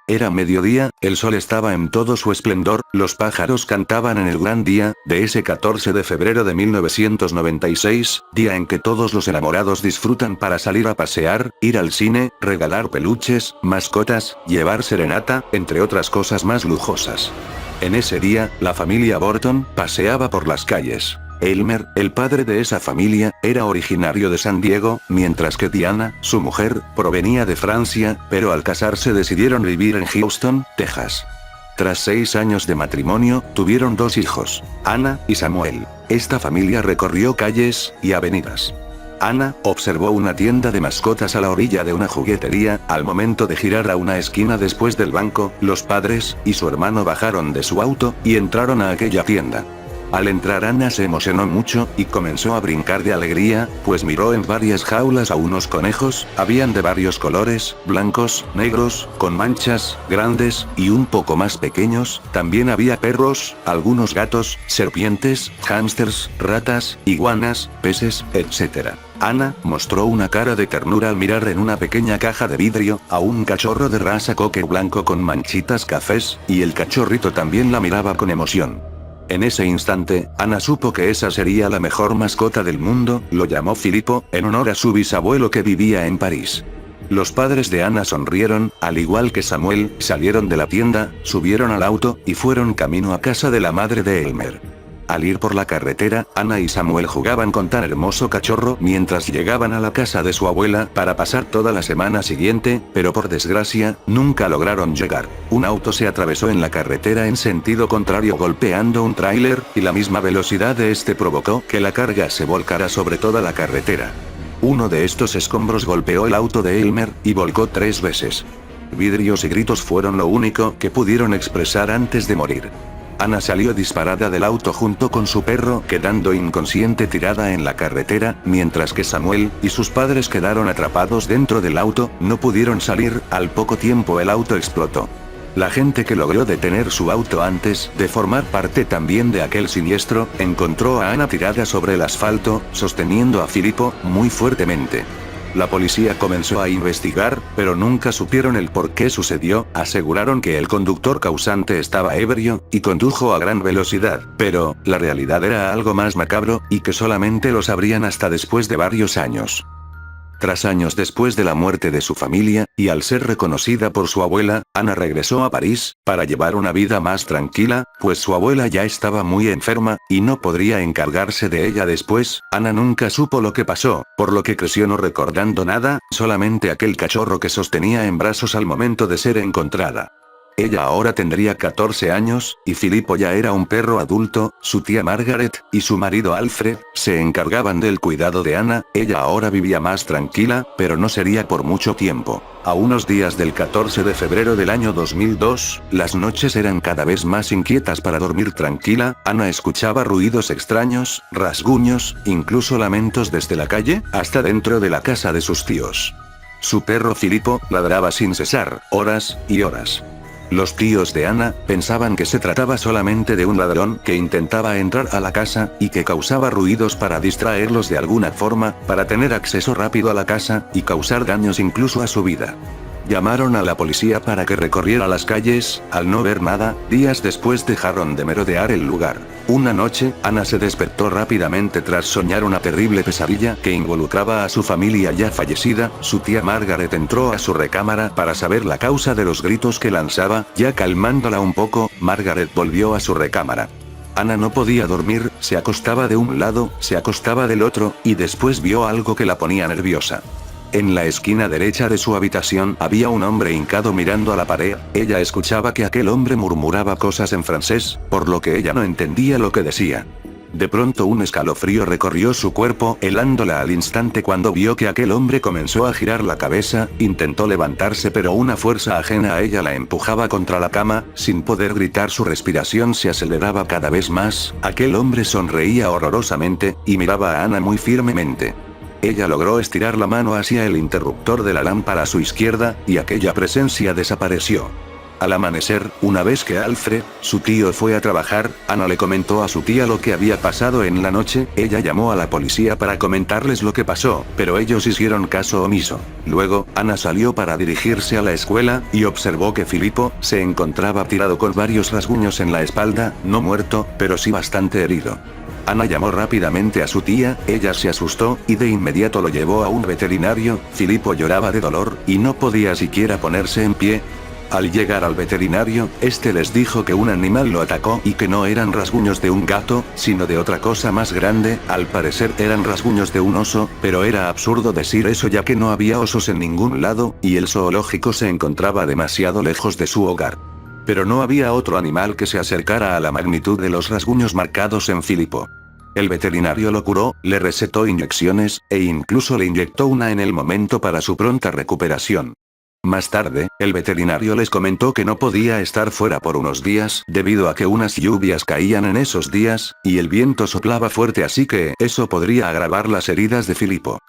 Era mediodía, el sol estaba en todo su esplendor, los pájaros cantaban en el gran día, de ese 14 de febrero de 1996, día en que todos los enamorados disfrutan para salir a pasear, ir al cine, regalar peluches, mascotas, llevar serenata, entre otras cosas más lujosas. En ese día, la familia Borton paseaba por las calles. Elmer, el padre de esa familia, era originario de San Diego, mientras que Diana, su mujer, provenía de Francia, pero al casarse decidieron vivir en Houston, Texas. Tras 6 años de matrimonio, tuvieron 2 hijos, Anna y Samuel. Esta familia recorrió calles y avenidas. Anna observó una tienda de mascotas a la orilla de una juguetería. Al momento de girar a una esquina después del banco, los padres y su hermano bajaron de su auto y entraron a aquella tienda. Al entrar Anna se emocionó mucho, y comenzó a brincar de alegría, pues miró en varias jaulas a unos conejos, habían de varios colores, blancos, negros, con manchas, grandes, y un poco más pequeños, también había perros, algunos gatos, serpientes, hámsters, ratas, iguanas, peces, etc. Anna mostró una cara de ternura al mirar en una pequeña caja de vidrio, a un cachorro de raza cocker blanco con manchitas cafés, y el cachorrito también la miraba con emoción. En ese instante, Anna supo que esa sería la mejor mascota del mundo, lo llamó Filippo, en honor a su bisabuelo que vivía en París. Los padres de Anna sonrieron, al igual que Samuel, salieron de la tienda, subieron al auto, y fueron camino a casa de la madre de Elmer. Al ir por la carretera, Anna y Samuel jugaban con tan hermoso cachorro mientras llegaban a la casa de su abuela para pasar toda la semana siguiente, pero por desgracia, nunca lograron llegar. Un auto se atravesó en la carretera en sentido contrario golpeando un tráiler, y la misma velocidad de este provocó que la carga se volcara sobre toda la carretera. Uno de estos escombros golpeó el auto de Elmer, y volcó 3 veces. Vidrios y gritos fueron lo único que pudieron expresar antes de morir. Anna salió disparada del auto junto con su perro, quedando inconsciente tirada en la carretera, mientras que Samuel y sus padres quedaron atrapados dentro del auto, no pudieron salir. Al poco tiempo el auto explotó. La gente que logró detener su auto antes de formar parte también de aquel siniestro, encontró a Anna tirada sobre el asfalto, sosteniendo a Filippo muy fuertemente. La policía comenzó a investigar, pero nunca supieron el por qué sucedió. Aseguraron que el conductor causante estaba ebrio, y condujo a gran velocidad, pero, la realidad era algo más macabro, y que solamente lo sabrían hasta después de varios años. Tras años después de la muerte de su familia, y al ser reconocida por su abuela, Anna regresó a París, para llevar una vida más tranquila, pues su abuela ya estaba muy enferma, y no podría encargarse de ella después. Anna nunca supo lo que pasó, por lo que creció no recordando nada, solamente aquel cachorro que sostenía en brazos al momento de ser encontrada. Ella ahora tendría 14 años, y Filippo ya era un perro adulto. Su tía Margaret, y su marido Alfred, se encargaban del cuidado de Anna. Ella ahora vivía más tranquila, pero no sería por mucho tiempo. A unos días del 14 de febrero del año 2002, las noches eran cada vez más inquietas. Para dormir tranquila, Anna escuchaba ruidos extraños, rasguños, incluso lamentos desde la calle, hasta dentro de la casa de sus tíos. Su perro Filippo ladraba sin cesar, horas y horas. Los tíos de Anna pensaban que se trataba solamente de un ladrón que intentaba entrar a la casa, y que causaba ruidos para distraerlos de alguna forma, para tener acceso rápido a la casa, y causar daños incluso a su vida. Llamaron a la policía para que recorriera las calles. Al no ver nada, días después dejaron de merodear el lugar. Una noche, Anna se despertó rápidamente tras soñar una terrible pesadilla que involucraba a su familia ya fallecida. Su tía Margaret entró a su recámara para saber la causa de los gritos que lanzaba. Ya calmándola un poco, Margaret volvió a su recámara. Anna no podía dormir, se acostaba de un lado, se acostaba del otro, y después vio algo que la ponía nerviosa. En la esquina derecha de su habitación había un hombre hincado mirando a la pared. Ella escuchaba que aquel hombre murmuraba cosas en francés, por lo que ella no entendía lo que decía. De pronto un escalofrío recorrió su cuerpo, helándola al instante cuando vio que aquel hombre comenzó a girar la cabeza. Intentó levantarse, pero una fuerza ajena a ella la empujaba contra la cama. Sin poder gritar, su respiración se aceleraba cada vez más. Aquel hombre sonreía horrorosamente, y miraba a Anna muy firmemente. Ella logró estirar la mano hacia el interruptor de la lámpara a su izquierda, y aquella presencia desapareció. Al amanecer, una vez que Alfred, su tío, fue a trabajar, Ana le comentó a su tía lo que había pasado en la noche. Ella llamó a la policía para comentarles lo que pasó, pero ellos hicieron caso omiso. Luego, Ana salió para dirigirse a la escuela, y observó que Filippo se encontraba tirado con varios rasguños en la espalda, no muerto, pero sí bastante herido. Ana llamó rápidamente a su tía, ella se asustó, y de inmediato lo llevó a un veterinario. Filippo lloraba de dolor, y no podía siquiera ponerse en pie. Al llegar al veterinario, este les dijo que un animal lo atacó y que no eran rasguños de un gato, sino de otra cosa más grande. Al parecer eran rasguños de un oso, pero era absurdo decir eso ya que no había osos en ningún lado, y el zoológico se encontraba demasiado lejos de su hogar. Pero no había otro animal que se acercara a la magnitud de los rasguños marcados en Filippo. El veterinario lo curó, le recetó inyecciones, e incluso le inyectó una en el momento para su pronta recuperación. Más tarde, el veterinario les comentó que no podía estar fuera por unos días debido a que unas lluvias caían en esos días, y el viento soplaba fuerte, así que eso podría agravar las heridas de Filippo.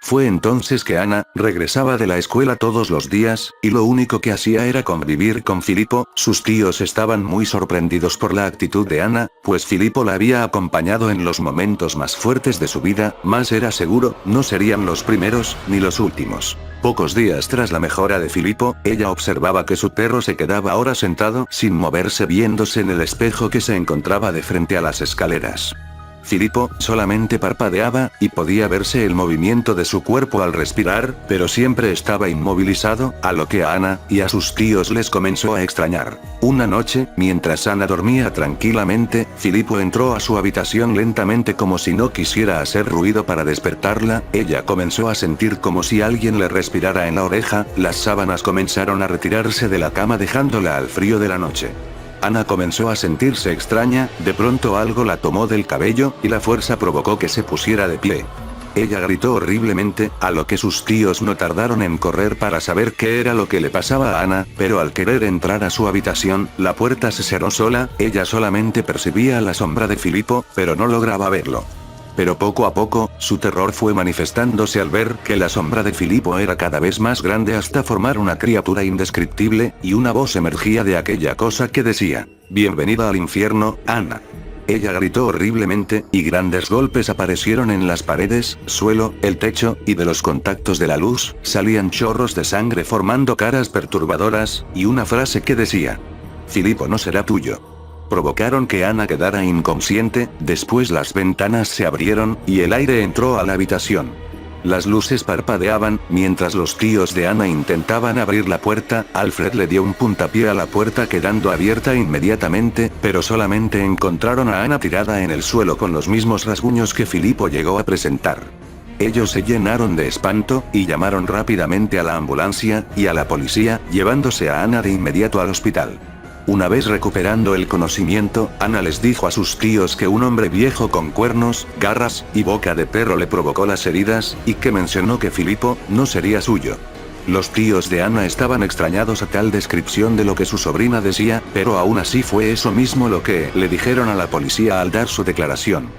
Fue entonces que Ana regresaba de la escuela todos los días, y lo único que hacía era convivir con Filippo. Sus tíos estaban muy sorprendidos por la actitud de Ana, pues Filippo la había acompañado en los momentos más fuertes de su vida, más era seguro, no serían los primeros, ni los últimos. Pocos días tras la mejora de Filippo, ella observaba que su perro se quedaba ahora sentado sin moverse viéndose en el espejo que se encontraba de frente a las escaleras. Filippo solamente parpadeaba, y podía verse el movimiento de su cuerpo al respirar, pero siempre estaba inmovilizado, a lo que a Ana y a sus tíos les comenzó a extrañar. Una noche, mientras Ana dormía tranquilamente, Filippo entró a su habitación lentamente como si no quisiera hacer ruido para despertarla. Ella comenzó a sentir como si alguien le respirara en la oreja, las sábanas comenzaron a retirarse de la cama dejándola al frío de la noche. Ana comenzó a sentirse extraña, de pronto algo la tomó del cabello, y la fuerza provocó que se pusiera de pie. Ella gritó horriblemente, a lo que sus tíos no tardaron en correr para saber qué era lo que le pasaba a Ana, pero al querer entrar a su habitación, la puerta se cerró sola. Ella solamente percibía la sombra de Filippo, pero no lograba verlo. Pero poco a poco, su terror fue manifestándose al ver que la sombra de Filippo era cada vez más grande hasta formar una criatura indescriptible, y una voz emergía de aquella cosa que decía: «Bienvenida al infierno, Ana». Ella gritó horriblemente, y grandes golpes aparecieron en las paredes, suelo, el techo, y de los contactos de la luz, salían chorros de sangre formando caras perturbadoras, y una frase que decía: «Filippo no será tuyo». Provocaron que Ana quedara inconsciente. Después las ventanas se abrieron, y el aire entró a la habitación. Las luces parpadeaban, mientras los tíos de Ana intentaban abrir la puerta. Alfred le dio un puntapié a la puerta quedando abierta inmediatamente, pero solamente encontraron a Ana tirada en el suelo con los mismos rasguños que Filippo llegó a presentar. Ellos se llenaron de espanto, y llamaron rápidamente a la ambulancia, y a la policía, llevándose a Ana de inmediato al hospital. Una vez recuperando el conocimiento, Ana les dijo a sus tíos que un hombre viejo con cuernos, garras, y boca de perro le provocó las heridas, y que mencionó que Filippo no sería suyo. Los tíos de Ana estaban extrañados a tal descripción de lo que su sobrina decía, pero aún así fue eso mismo lo que le dijeron a la policía al dar su declaración.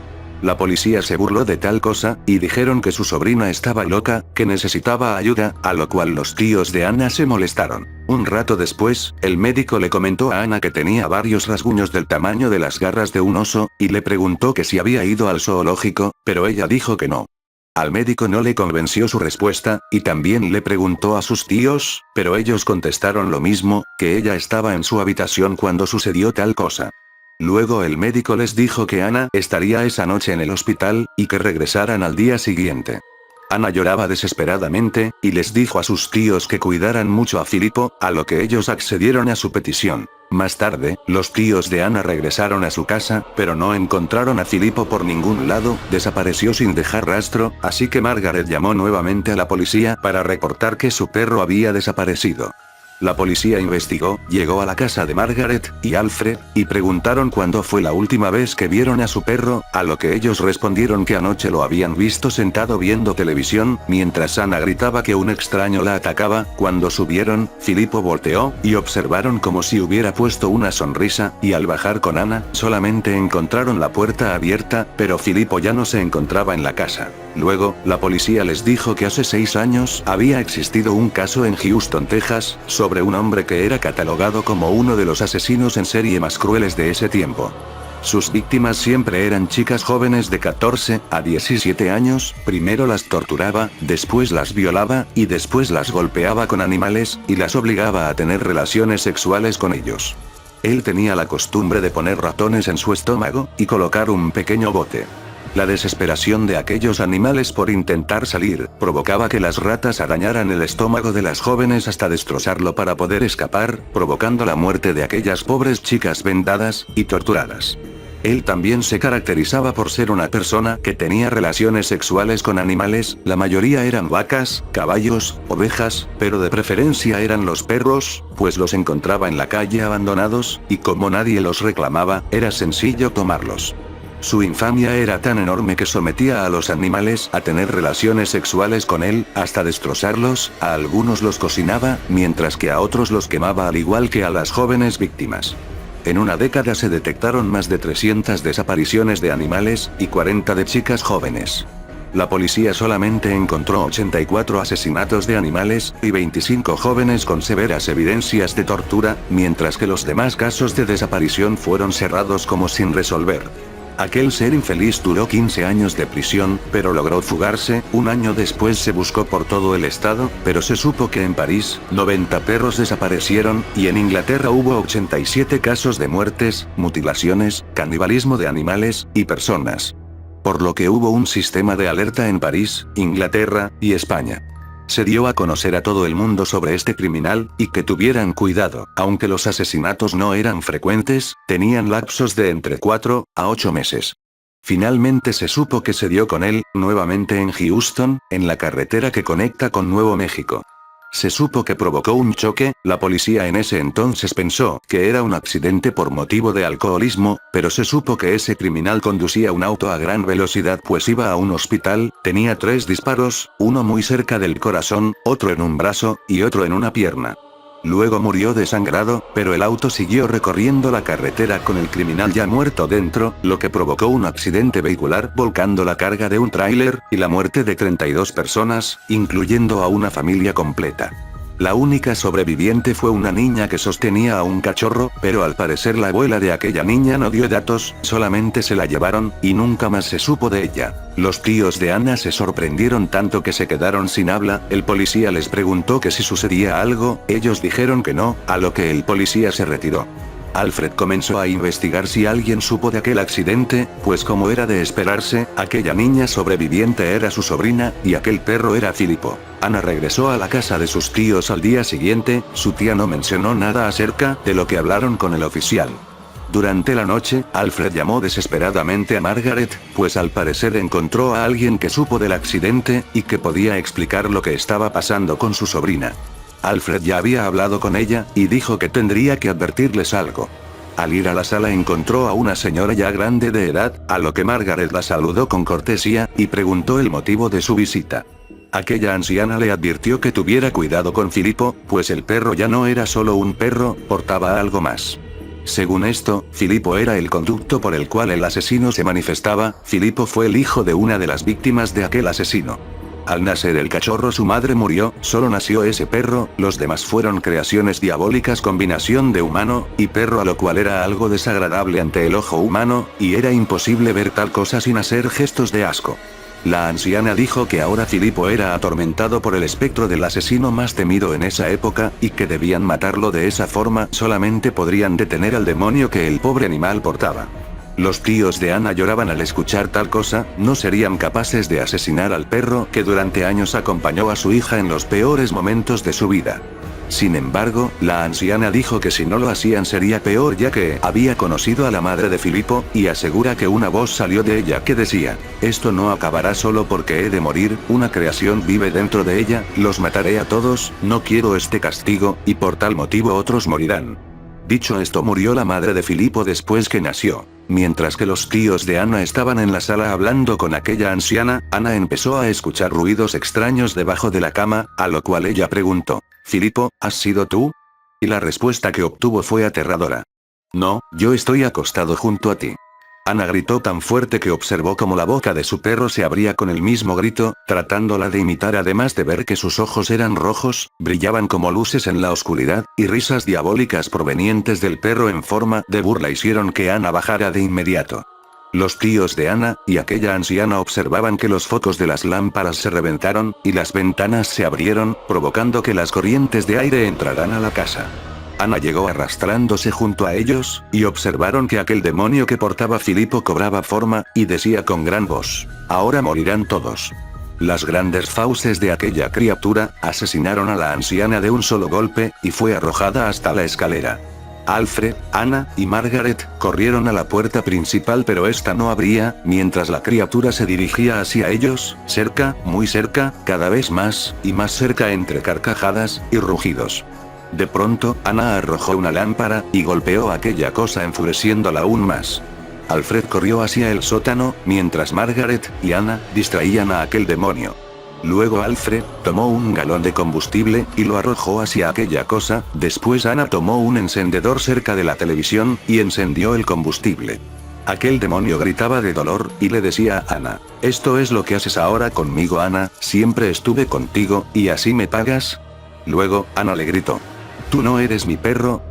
La policía se burló de tal cosa, y dijeron que su sobrina estaba loca, que necesitaba ayuda, a lo cual los tíos de Ana se molestaron. Un rato después, el médico le comentó a Ana que tenía varios rasguños del tamaño de las garras de un oso, y le preguntó que si había ido al zoológico, pero ella dijo que no. Al médico no le convenció su respuesta, y también le preguntó a sus tíos, pero ellos contestaron lo mismo, que ella estaba en su habitación cuando sucedió tal cosa. Luego el médico les dijo que Ana estaría esa noche en el hospital, y que regresaran al día siguiente. Ana lloraba desesperadamente, y les dijo a sus tíos que cuidaran mucho a Filippo, a lo que ellos accedieron a su petición. Más tarde, los tíos de Ana regresaron a su casa, pero no encontraron a Filippo por ningún lado, desapareció sin dejar rastro, así que Margaret llamó nuevamente a la policía para reportar que su perro había desaparecido. La policía investigó, llegó a la casa de Margaret y Alfred, y preguntaron cuándo fue la última vez que vieron a su perro, a lo que ellos respondieron que anoche lo habían visto sentado viendo televisión, mientras Ana gritaba que un extraño la atacaba. Cuando subieron, Filippo volteó, y observaron como si hubiera puesto una sonrisa, y al bajar con Ana, solamente encontraron la puerta abierta, pero Filippo ya no se encontraba en la casa. Luego, la policía les dijo que hace 6 años había existido un caso en Houston, Texas, sobre un hombre que era catalogado como uno de los asesinos en serie más crueles de ese tiempo. Sus víctimas siempre eran chicas jóvenes de 14 a 17 años, primero las torturaba, después las violaba, y después las golpeaba con animales, y las obligaba a tener relaciones sexuales con ellos. Él tenía la costumbre de poner ratones en su estómago, y colocar un pequeño bote. La desesperación de aquellos animales por intentar salir, provocaba que las ratas arañaran el estómago de las jóvenes hasta destrozarlo para poder escapar, provocando la muerte de aquellas pobres chicas vendadas y torturadas. Él también se caracterizaba por ser una persona que tenía relaciones sexuales con animales, la mayoría eran vacas, caballos, ovejas, pero de preferencia eran los perros, pues los encontraba en la calle abandonados, y como nadie los reclamaba, era sencillo tomarlos. Su infamia era tan enorme que sometía a los animales a tener relaciones sexuales con él, hasta destrozarlos, a algunos los cocinaba, mientras que a otros los quemaba al igual que a las jóvenes víctimas. En una década se detectaron más de 300 desapariciones de animales, y 40 de chicas jóvenes. La policía solamente encontró 84 asesinatos de animales, y 25 jóvenes con severas evidencias de tortura, mientras que los demás casos de desaparición fueron cerrados como sin resolver. Aquel ser infeliz duró 15 años de prisión, pero logró fugarse. Un año después se buscó por todo el estado, pero se supo que en París, 90 perros desaparecieron, y en Inglaterra hubo 87 casos de muertes, mutilaciones, canibalismo de animales y personas. Por lo que hubo un sistema de alerta en París, Inglaterra y España. Se dio a conocer a todo el mundo sobre este criminal, y que tuvieran cuidado, aunque los asesinatos no eran frecuentes, tenían lapsos de entre 4 a 8 meses. Finalmente se supo que se dio con él, nuevamente en Houston, en la carretera que conecta con Nuevo México. Se supo que provocó un choque. La policía en ese entonces pensó que era un accidente por motivo de alcoholismo, pero se supo que ese criminal conducía un auto a gran velocidad pues iba a un hospital, tenía 3 disparos, uno muy cerca del corazón, otro en un brazo, y otro en una pierna. Luego murió desangrado, pero el auto siguió recorriendo la carretera con el criminal ya muerto dentro, lo que provocó un accidente vehicular volcando la carga de un tráiler, y la muerte de 32 personas, incluyendo a una familia completa. La única sobreviviente fue una niña que sostenía a un cachorro, pero al parecer la abuela de aquella niña no dio datos, solamente se la llevaron, y nunca más se supo de ella. Los tíos de Ana se sorprendieron tanto que se quedaron sin habla. El policía les preguntó que si sucedía algo, ellos dijeron que no, a lo que el policía se retiró. Alfred comenzó a investigar si alguien supo de aquel accidente, pues como era de esperarse, aquella niña sobreviviente era su sobrina, y aquel perro era Filipo. Ana regresó a la casa de sus tíos al día siguiente. Su tía no mencionó nada acerca de lo que hablaron con el oficial. Durante la noche, Alfred llamó desesperadamente a Margaret, pues al parecer encontró a alguien que supo del accidente, y que podía explicar lo que estaba pasando con su sobrina. Alfred ya había hablado con ella, y dijo que tendría que advertirles algo. Al ir a la sala encontró a una señora ya grande de edad, a lo que Margaret la saludó con cortesía, y preguntó el motivo de su visita. Aquella anciana le advirtió que tuviera cuidado con Filipo, pues el perro ya no era solo un perro, portaba algo más. Según esto, Filipo era el conducto por el cual el asesino se manifestaba. Filipo fue el hijo de una de las víctimas de aquel asesino. Al nacer el cachorro su madre murió, solo nació ese perro, los demás fueron creaciones diabólicas, combinación de humano y perro, a lo cual era algo desagradable ante el ojo humano, y era imposible ver tal cosa sin hacer gestos de asco. La anciana dijo que ahora Filipo era atormentado por el espectro del asesino más temido en esa época, y que debían matarlo de esa forma, solamente podrían detener al demonio que el pobre animal portaba. Los tíos de Ana lloraban al escuchar tal cosa. No serían capaces de asesinar al perro que durante años acompañó a su hija en los peores momentos de su vida. Sin embargo, la anciana dijo que si no lo hacían sería peor, ya que había conocido a la madre de Filipo, y asegura que una voz salió de ella que decía: esto no acabará solo porque he de morir, una creación vive dentro de ella, los mataré a todos, no quiero este castigo, y por tal motivo otros morirán. Dicho esto, murió la madre de Filipo después que nació. Mientras que los tíos de Ana estaban en la sala hablando con aquella anciana, Ana empezó a escuchar ruidos extraños debajo de la cama, a lo cual ella preguntó: «Filipo, ¿has sido tú?». Y la respuesta que obtuvo fue aterradora: «No, yo estoy acostado junto a ti». Ana gritó tan fuerte que observó cómo la boca de su perro se abría con el mismo grito, tratándola de imitar, además de ver que sus ojos eran rojos, brillaban como luces en la oscuridad, y risas diabólicas provenientes del perro en forma de burla hicieron que Ana bajara de inmediato. Los tíos de Ana y aquella anciana observaban que los focos de las lámparas se reventaron, y las ventanas se abrieron, provocando que las corrientes de aire entraran a la casa. Ana llegó arrastrándose junto a ellos, y observaron que aquel demonio que portaba Filipo cobraba forma, y decía con gran voz: «Ahora morirán todos». Las grandes fauces de aquella criatura asesinaron a la anciana de un solo golpe, y fue arrojada hasta la escalera. Alfred, Ana y Margaret corrieron a la puerta principal, pero esta no abría, mientras la criatura se dirigía hacia ellos, cerca, muy cerca, cada vez más, y más cerca entre carcajadas y rugidos. De pronto, Ana arrojó una lámpara, y golpeó a aquella cosa enfureciéndola aún más. Alfred corrió hacia el sótano, mientras Margaret y Ana distraían a aquel demonio. Luego Alfred tomó un galón de combustible, y lo arrojó hacia aquella cosa, después Ana tomó un encendedor cerca de la televisión, y encendió el combustible. Aquel demonio gritaba de dolor, y le decía a Ana: «¿Esto es lo que haces ahora conmigo, Ana? Siempre estuve contigo, ¿y así me pagas?». Luego, Ana le gritó: «Tú no eres mi perro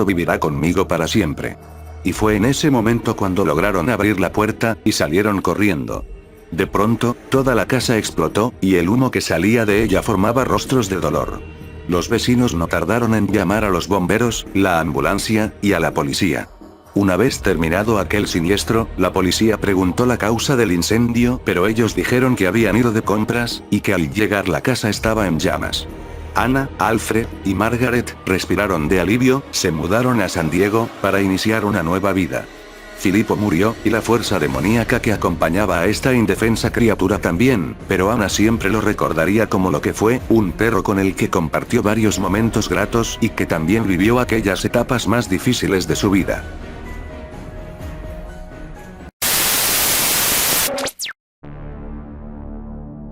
vivirá conmigo para siempre». Y fue en ese momento cuando lograron abrir la puerta, y salieron corriendo. De pronto, toda la casa explotó, y el humo que salía de ella formaba rostros de dolor. Los vecinos no tardaron en llamar a los bomberos, la ambulancia, y a la policía. Una vez terminado aquel siniestro, la policía preguntó la causa del incendio, pero ellos dijeron que habían ido de compras, y que al llegar la casa estaba en llamas. Ana, Alfred y Margaret respiraron de alivio, se mudaron a San Diego, para iniciar una nueva vida. Filipo murió, y la fuerza demoníaca que acompañaba a esta indefensa criatura también, pero Ana siempre lo recordaría como lo que fue, un perro con el que compartió varios momentos gratos y que también vivió aquellas etapas más difíciles de su vida.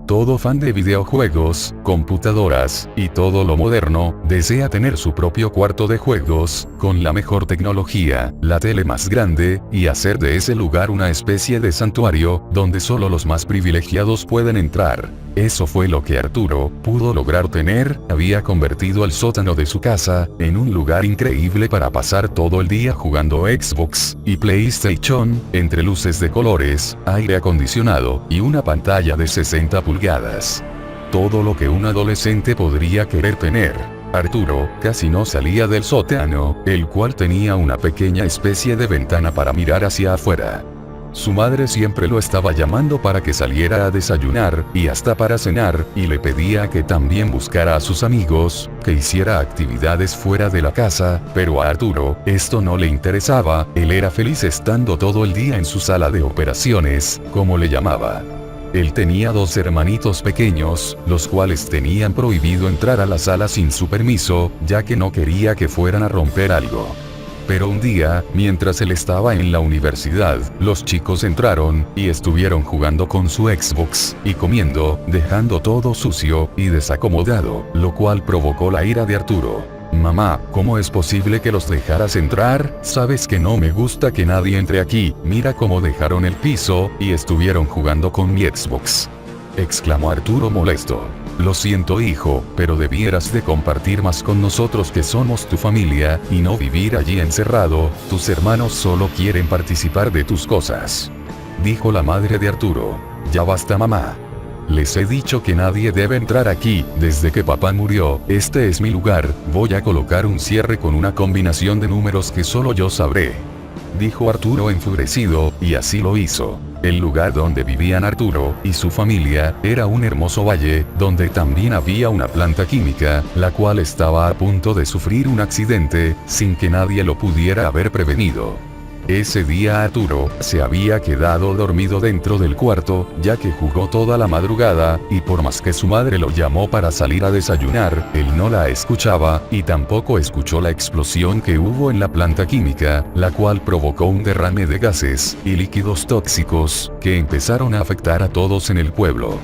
Todo fan de videojuegos, computadoras, y todo lo moderno, desea tener su propio cuarto de juegos, con la mejor tecnología, la tele más grande, y hacer de ese lugar una especie de santuario, donde solo los más privilegiados pueden entrar. Eso fue lo que Arturo pudo lograr tener, había convertido el sótano de su casa, en un lugar increíble para pasar todo el día jugando Xbox y PlayStation, entre luces de colores, aire acondicionado, y una pantalla de 60 pulgadas. Todo lo que un adolescente podría querer tener. Arturo casi no salía del sótano, el cual tenía una pequeña especie de ventana para mirar hacia afuera. Su madre siempre lo estaba llamando para que saliera a desayunar, y hasta para cenar, y le pedía que también buscara a sus amigos, que hiciera actividades fuera de la casa, pero a Arturo, esto no le interesaba, él era feliz estando todo el día en su sala de operaciones, como le llamaba. Él tenía dos hermanitos pequeños, los cuales tenían prohibido entrar a la sala sin su permiso, ya que no quería que fueran a romper algo. Pero un día, mientras él estaba en la universidad, los chicos entraron, y estuvieron jugando con su Xbox, y comiendo, dejando todo sucio y desacomodado, lo cual provocó la ira de Arturo. «Mamá, ¿cómo es posible que los dejaras entrar? Sabes que no me gusta que nadie entre aquí, mira cómo dejaron el piso, y estuvieron jugando con mi Xbox», exclamó Arturo molesto. «Lo siento, hijo, pero debieras de compartir más con nosotros que somos tu familia, y no vivir allí encerrado, tus hermanos solo quieren participar de tus cosas», dijo la madre de Arturo. «Ya basta, mamá. Les he dicho que nadie debe entrar aquí, desde que papá murió, este es mi lugar, voy a colocar un cierre con una combinación de números que solo yo sabré», dijo Arturo enfurecido, y así lo hizo. El lugar donde vivían Arturo y su familia era un hermoso valle, donde también había una planta química, la cual estaba a punto de sufrir un accidente, sin que nadie lo pudiera haber prevenido. Ese día Arturo se había quedado dormido dentro del cuarto, ya que jugó toda la madrugada, y por más que su madre lo llamó para salir a desayunar, él no la escuchaba, y tampoco escuchó la explosión que hubo en la planta química, la cual provocó un derrame de gases y líquidos tóxicos, que empezaron a afectar a todos en el pueblo.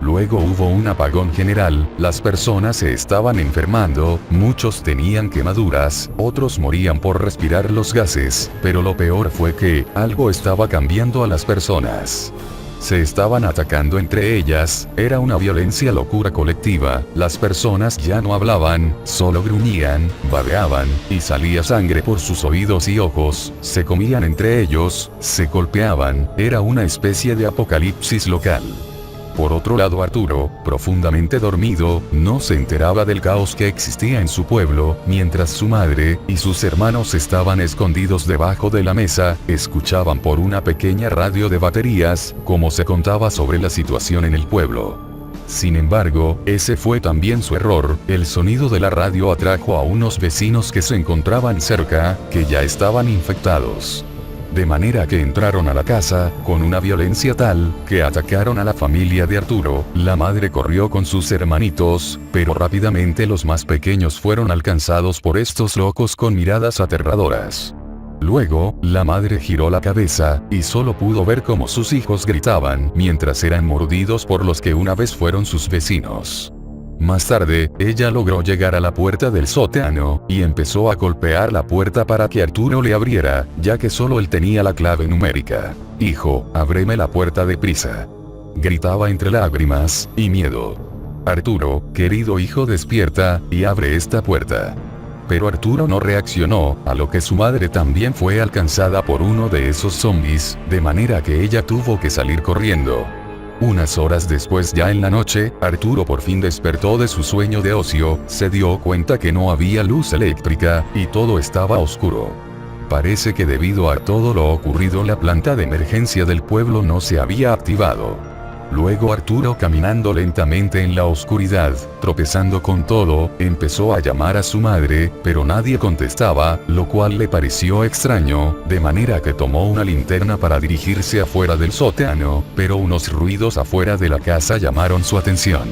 Luego hubo un apagón general, las personas se estaban enfermando, muchos tenían quemaduras, otros morían por respirar los gases, pero lo peor fue que, algo estaba cambiando a las personas. Se estaban atacando entre ellas, era una violencia locura colectiva, las personas ya no hablaban, solo gruñían, babeaban, y salía sangre por sus oídos y ojos, se comían entre ellos, se golpeaban, era una especie de apocalipsis local. Por otro lado, Arturo, profundamente dormido, no se enteraba del caos que existía en su pueblo, mientras su madre y sus hermanos estaban escondidos debajo de la mesa, escuchaban por una pequeña radio de baterías, cómo se contaba sobre la situación en el pueblo. Sin embargo, ese fue también su error, el sonido de la radio atrajo a unos vecinos que se encontraban cerca, que ya estaban infectados. De manera que entraron a la casa, con una violencia tal, que atacaron a la familia de Arturo, la madre corrió con sus hermanitos, pero rápidamente los más pequeños fueron alcanzados por estos locos con miradas aterradoras. Luego, la madre giró la cabeza, y solo pudo ver cómo sus hijos gritaban, mientras eran mordidos por los que una vez fueron sus vecinos. Más tarde, ella logró llegar a la puerta del sótano, y empezó a golpear la puerta para que Arturo le abriera, ya que solo él tenía la clave numérica. «Hijo, ábreme la puerta deprisa», gritaba entre lágrimas y miedo. «Arturo, querido hijo, despierta, y abre esta puerta». Pero Arturo no reaccionó, a lo que su madre también fue alcanzada por uno de esos zombies, de manera que ella tuvo que salir corriendo. Unas horas después, ya en la noche, Arturo por fin despertó de su sueño de ocio, se dio cuenta que no había luz eléctrica, y todo estaba oscuro. Parece que debido a todo lo ocurrido, la planta de emergencia del pueblo no se había activado. Luego Arturo, caminando lentamente en la oscuridad, tropezando con todo, empezó a llamar a su madre, pero nadie contestaba, lo cual le pareció extraño, de manera que tomó una linterna para dirigirse afuera del sótano, pero unos ruidos afuera de la casa llamaron su atención.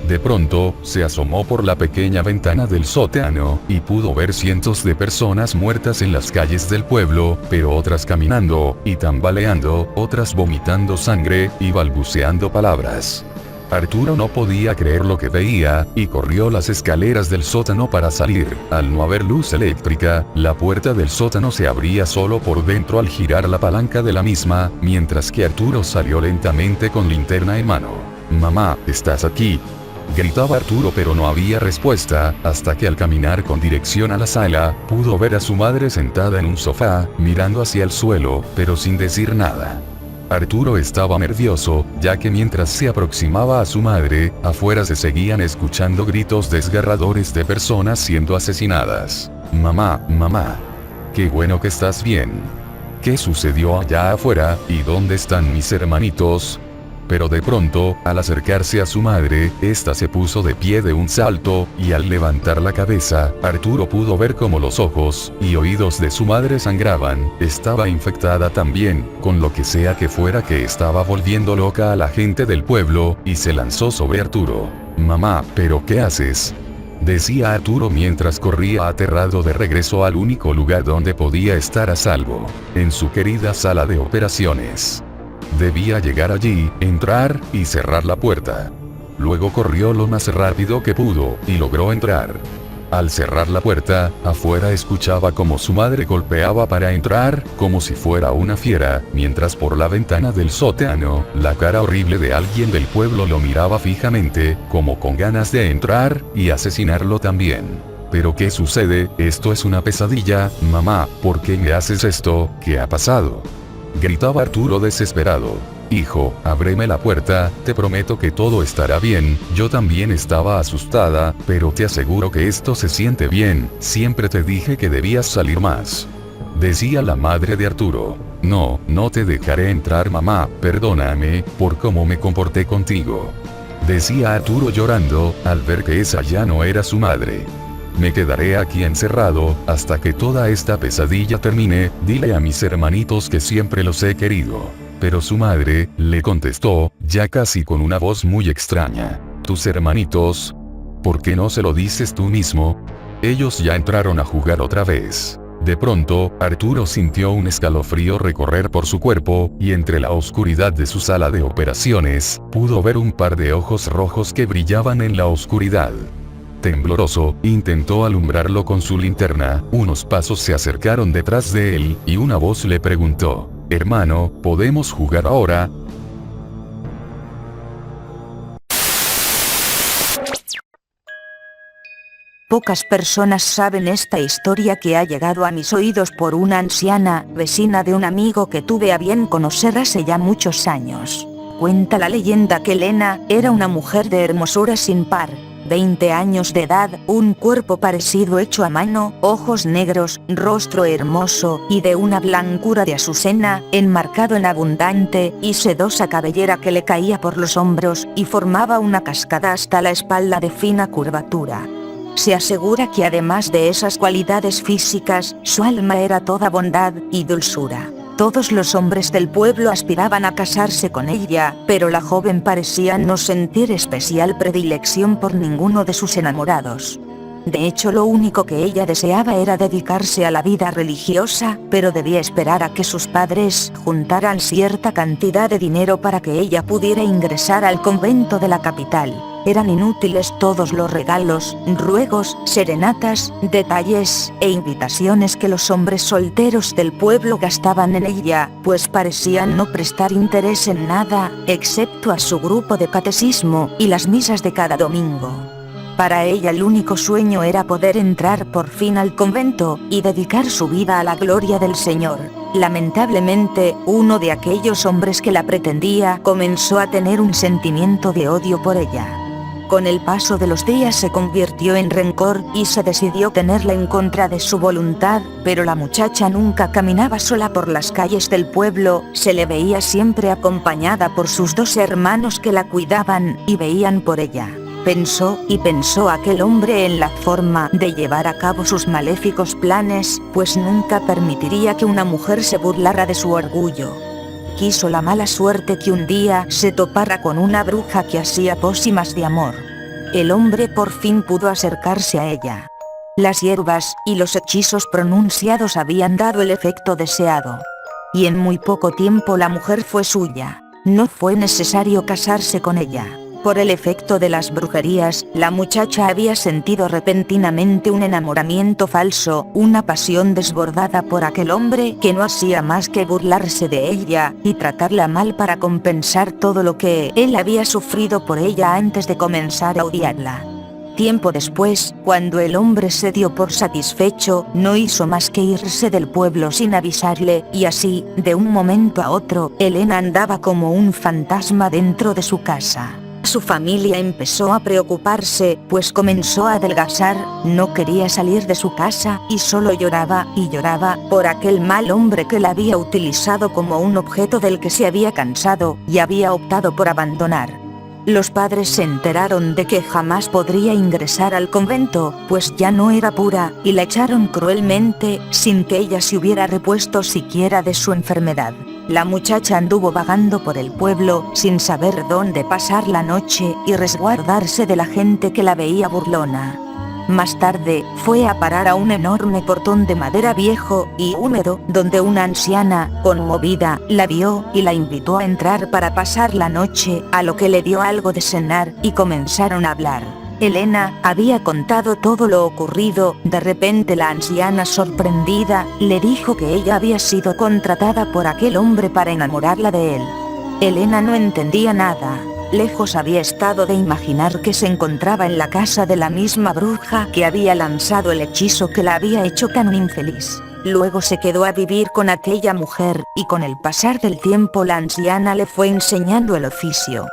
De pronto, se asomó por la pequeña ventana del sótano, y pudo ver cientos de personas muertas en las calles del pueblo, pero otras caminando, y tambaleando, otras vomitando sangre, y balbuceando palabras. Arturo no podía creer lo que veía, y corrió las escaleras del sótano para salir. Al no haber luz eléctrica, la puerta del sótano se abría solo por dentro al girar la palanca de la misma, mientras que Arturo salió lentamente con linterna en mano. «Mamá, ¿estás aquí?», gritaba Arturo, pero no había respuesta, hasta que al caminar con dirección a la sala, pudo ver a su madre sentada en un sofá, mirando hacia el suelo, pero sin decir nada. Arturo estaba nervioso, ya que mientras se aproximaba a su madre, afuera se seguían escuchando gritos desgarradores de personas siendo asesinadas. «Mamá, mamá. Qué bueno que estás bien. ¿Qué sucedió allá afuera, y dónde están mis hermanitos?». Pero de pronto, al acercarse a su madre, ésta se puso de pie de un salto, y al levantar la cabeza, Arturo pudo ver cómo los ojos y oídos de su madre sangraban. Estaba infectada también, con lo que sea que fuera que estaba volviendo loca a la gente del pueblo, y se lanzó sobre Arturo. «Mamá, ¿pero qué haces?», decía Arturo mientras corría aterrado de regreso al único lugar donde podía estar a salvo, en su querida sala de operaciones. Debía llegar allí, entrar, y cerrar la puerta. Luego corrió lo más rápido que pudo, y logró entrar. Al cerrar la puerta, afuera escuchaba cómo su madre golpeaba para entrar, como si fuera una fiera, mientras por la ventana del sótano, la cara horrible de alguien del pueblo lo miraba fijamente, como con ganas de entrar, y asesinarlo también. «¿Pero qué sucede? Esto es una pesadilla, mamá, ¿por qué me haces esto? ¿Qué ha pasado?», gritaba Arturo desesperado. «Hijo, ábreme la puerta, te prometo que todo estará bien». «Yo también estaba asustada, pero te aseguro que esto se siente bien, siempre te dije que debías salir más», decía la madre de Arturo. «No, no te dejaré entrar, mamá, perdóname, por cómo me comporté contigo», decía Arturo llorando, al ver que esa ya no era su madre. «Me quedaré aquí encerrado, hasta que toda esta pesadilla termine, dile a mis hermanitos que siempre los he querido». Pero su madre, le contestó, ya casi con una voz muy extraña. «¿Tus hermanitos? ¿Por qué no se lo dices tú mismo? Ellos ya entraron a jugar otra vez», De pronto, Arturo sintió un escalofrío recorrer por su cuerpo, y entre la oscuridad de su sala de operaciones, pudo ver un par de ojos rojos que brillaban en la oscuridad. Tembloroso, intentó alumbrarlo con su linterna, unos pasos se acercaron detrás de él, y una voz le preguntó: «Hermano, ¿podemos jugar ahora?». Pocas personas saben esta historia que ha llegado a mis oídos por una anciana, vecina de un amigo que tuve a bien conocer hace ya muchos años. Cuenta la leyenda que Elena era una mujer de hermosura sin par. 20 años de edad, un cuerpo parecido hecho a mano, ojos negros, rostro hermoso, y de una blancura de azucena, enmarcado en abundante y sedosa cabellera que le caía por los hombros, y formaba una cascada hasta la espalda de fina curvatura. Se asegura que además de esas cualidades físicas, su alma era toda bondad y dulzura. Todos los hombres del pueblo aspiraban a casarse con ella, pero la joven parecía no sentir especial predilección por ninguno de sus enamorados. De hecho, lo único que ella deseaba era dedicarse a la vida religiosa, pero debía esperar a que sus padres juntaran cierta cantidad de dinero para que ella pudiera ingresar al convento de la capital. Eran inútiles todos los regalos, ruegos, serenatas, detalles e invitaciones que los hombres solteros del pueblo gastaban en ella, pues parecían no prestar interés en nada, excepto a su grupo de catecismo y las misas de cada domingo. Para ella el único sueño era poder entrar por fin al convento y dedicar su vida a la gloria del Señor. Lamentablemente, uno de aquellos hombres que la pretendía comenzó a tener un sentimiento de odio por ella. Con el paso de los días se convirtió en rencor y se decidió tenerla en contra de su voluntad, pero la muchacha nunca caminaba sola por las calles del pueblo, se le veía siempre acompañada por sus 2 hermanos que la cuidaban y veían por ella. Pensó y pensó aquel hombre en la forma de llevar a cabo sus maléficos planes, pues nunca permitiría que una mujer se burlara de su orgullo. Quiso la mala suerte que un día se topara con una bruja que hacía pócimas de amor. El hombre por fin pudo acercarse a ella. Las hierbas y los hechizos pronunciados habían dado el efecto deseado. Y en muy poco tiempo la mujer fue suya. No fue necesario casarse con ella. Por el efecto de las brujerías, la muchacha había sentido repentinamente un enamoramiento falso, una pasión desbordada por aquel hombre que no hacía más que burlarse de ella y tratarla mal para compensar todo lo que él había sufrido por ella antes de comenzar a odiarla. Tiempo después, cuando el hombre se dio por satisfecho, no hizo más que irse del pueblo sin avisarle, y así, de un momento a otro, Elena andaba como un fantasma dentro de su casa. Su familia empezó a preocuparse, pues comenzó a adelgazar, no quería salir de su casa y solo lloraba y lloraba por aquel mal hombre que la había utilizado como un objeto del que se había cansado y había optado por abandonar. Los padres se enteraron de que jamás podría ingresar al convento, pues ya no era pura, y la echaron cruelmente, sin que ella se hubiera repuesto siquiera de su enfermedad. La muchacha anduvo vagando por el pueblo, sin saber dónde pasar la noche y resguardarse de la gente que la veía burlona. Más tarde, fue a parar a un enorme portón de madera viejo y húmedo, donde una anciana, conmovida, la vio y la invitó a entrar para pasar la noche, a lo que le dio algo de cenar y comenzaron a hablar. Elena había contado todo lo ocurrido. De repente la anciana, sorprendida, le dijo que ella había sido contratada por aquel hombre para enamorarla de él. Elena no entendía nada. Lejos había estado de imaginar que se encontraba en la casa de la misma bruja que había lanzado el hechizo que la había hecho tan infeliz. Luego se quedó a vivir con aquella mujer, y con el pasar del tiempo la anciana le fue enseñando el oficio.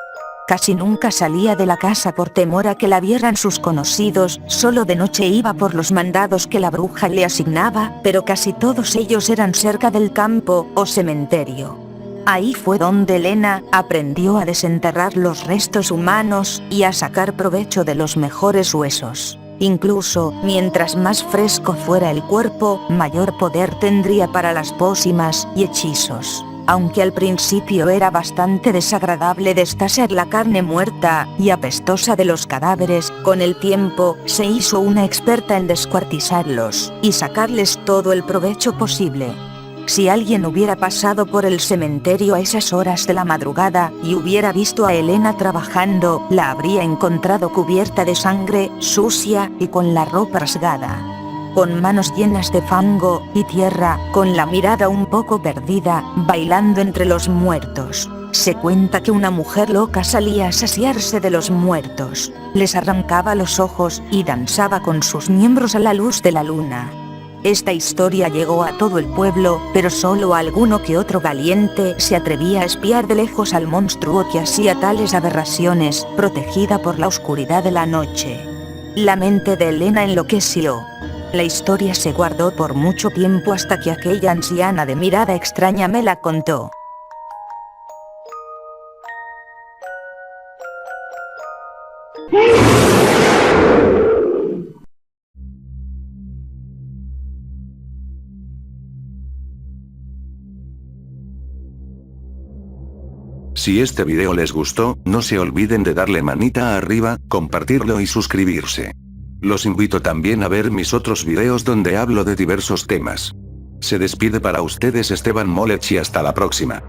Casi nunca salía de la casa por temor a que la vieran sus conocidos, solo de noche iba por los mandados que la bruja le asignaba, pero casi todos ellos eran cerca del campo o cementerio. Ahí fue donde Elena aprendió a desenterrar los restos humanos y a sacar provecho de los mejores huesos. Incluso, mientras más fresco fuera el cuerpo, mayor poder tendría para las pócimas y hechizos. Aunque al principio era bastante desagradable destazar la carne muerta y apestosa de los cadáveres, con el tiempo, se hizo una experta en descuartizarlos y sacarles todo el provecho posible. Si alguien hubiera pasado por el cementerio a esas horas de la madrugada y hubiera visto a Elena trabajando, la habría encontrado cubierta de sangre, sucia y con la ropa rasgada, con manos llenas de fango y tierra, con la mirada un poco perdida, bailando entre los muertos. Se cuenta que una mujer loca salía a saciarse de los muertos, les arrancaba los ojos y danzaba con sus miembros a la luz de la luna. Esta historia llegó a todo el pueblo, pero solo alguno que otro valiente se atrevía a espiar de lejos al monstruo que hacía tales aberraciones, protegida por la oscuridad de la noche. La mente de Elena enloqueció. La historia se guardó por mucho tiempo hasta que aquella anciana de mirada extraña me la contó. Si este video les gustó, no se olviden de darle manita arriba, compartirlo y suscribirse. Los invito también a ver mis otros videos donde hablo de diversos temas. Se despide para ustedes Esteban Molech y hasta la próxima.